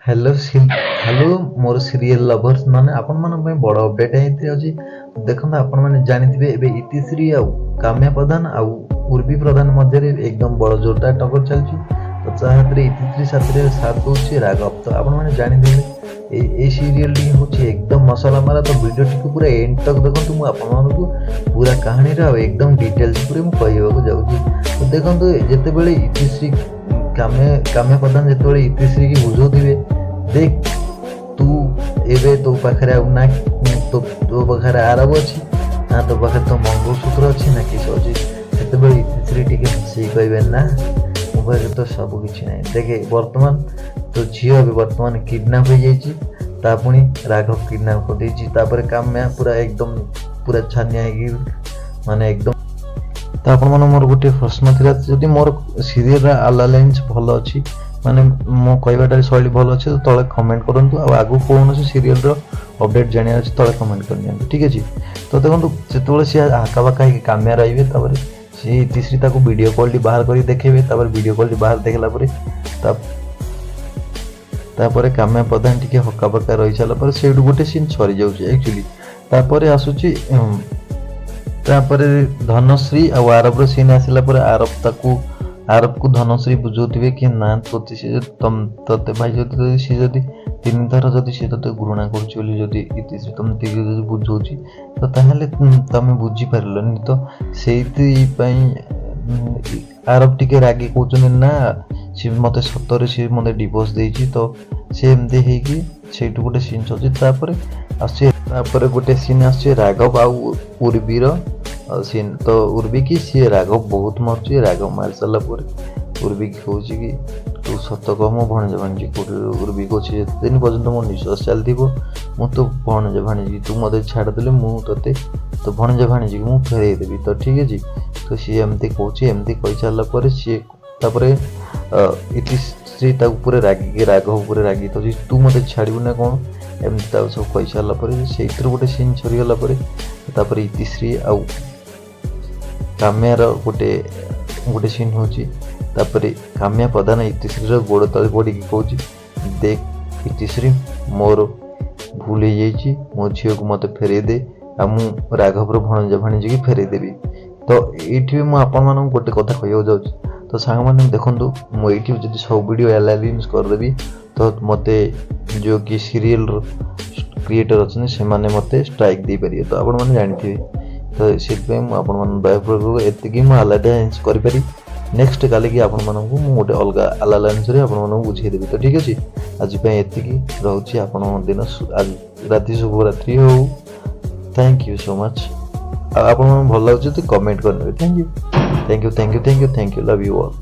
Hello hello मोर serial lovers माने आपण मन पे बड़ अपडेट आइते अछि। देखंत आपण माने जानिथिबे एबे इतिश्री आ काम्या प्रधान आ उर्वी प्रधान मध्य रे एकदम बड़ जोरदार टक्कर चलछि। तो चाहतरे इतिश्री साथरे साथ दोछि राघव। तो आपण माने जानिथिबे ए सीरियल टी होछि एकदम मसाला मारा। तो वीडियो टी पूरा एंड तक देखंतु मु आपण मानकु पूरा कहानी रा एकदम डिटेल्स पूरे मु कहइबा जाउछि। तो देखंतु जेते बेले इतिश्री काम्या प्रधान जेते इतिश्री की बुझौथिबे देख तू एबे तो पाखरे ना तो पाखरे आरब अच्छी ना तो पाखे तो मंगलसूत्र अच्छी ना किस अच्छी से इतिश्री टी हसी कहे ना मो पाखे तो सब किसी ना देखे बर्तमान तो झील भी बर्तमान किडनाप हो जाइए पुणी राघव किडनाप कर काम्या पूरा एकदम पूरा छानिया माने एकदम। तो आपण मन मोर गोटे प्रश्न थिला जदि मोर सीरियल अलायंस भल अच्छी माने मो कहबाटा शैली भल अच्छे तो तले कमेंट करंतु आ आगु कौन सीरियल रो अपडेट जानिया अछि तले कमेंट कर दियंतु ठीक अछि। तो देखंतु जेतबेले से आका बाका काम्या रहिबे तापर से तीसरी ताको वीडियो कॉल टी बाहर करी देखेबे तापर वीडियो कॉल टी बाहर देखला परे तापर काम्या प्रधान टिके हक्का बक्का रहि छला पर सेडु गोटे सीन छरी जाउछि एक्चुअली। तापर आसुछि तापर धनश्री आ आरब रो सीन आसिला पर आरब को धनश्री बुझौथिबे कि ना तोते से तते भाई जदि से जदि तीन थर जदि से तते घृणा करछि बोली जदि इतिश्री तुम तिगे जदि बुझौछि तो ताहले तमे बुझी पारलनि। तो सेति पई आरब टिके रागी कहउछन ना से मते सतरे से मते डिवोर्स देछि। तो से एमदे हे कि सेटु गोटे सीन छछि तापर गोटे सीन आछे राघव आ उर्वीर सीन। तो उर्वी की सी राघव बहुत मरची राघव मार सारा पर उर्वी की कहूँ कि तू सत कह मो भणज भाणी उर्वी कह दिन पर्यटन मो निश्वास चलती मु तो भणज भाणी तू मत छाड़देले मुझे तो भणज भाणी मु फेरई देवी तो ठीक है। तो सी एमती कह एमती कही सारापर सी इतिश्री पूरे रागिकी राघव पूरे रागी तो तू मत छाड़ू ना कौन एमती सब कही सारापर से गोटे सीन सरीगला इतिश्री आ काम्यार गोटे सीन होची काम्या प्रधान इतिश्री गोड़ तले पड़ी कहूँ देख इतिश्री मोर भूल हो जाइए मो झील को मत फेरे दे आ मु राघव भणज भाणीजी की फेरे देवी। तो ये मुझे गोटे कथा कहूँ जाऊँ तो सांग मैंने देखो मुझे जब सब वीडियो एलायंस करदेवी तो मत जो कि सीरियल क्रिएटर अच्छा से मत स्ट्राइक दे पारे। तो आपण मैंने जानी तो से दयापूर्वक एति अलायंस करी नेक्स्ट काली कि आपण मानक गोटे अलग अलायंस बुझेदेवी। तो ठीक अच्छे आज एति रोचे आप दिन आज राति शुभरात्रि हो। Thank you so much. आप भल लगे तो कमेंट करने। Thank you thank you thank you thank you thank you love you all.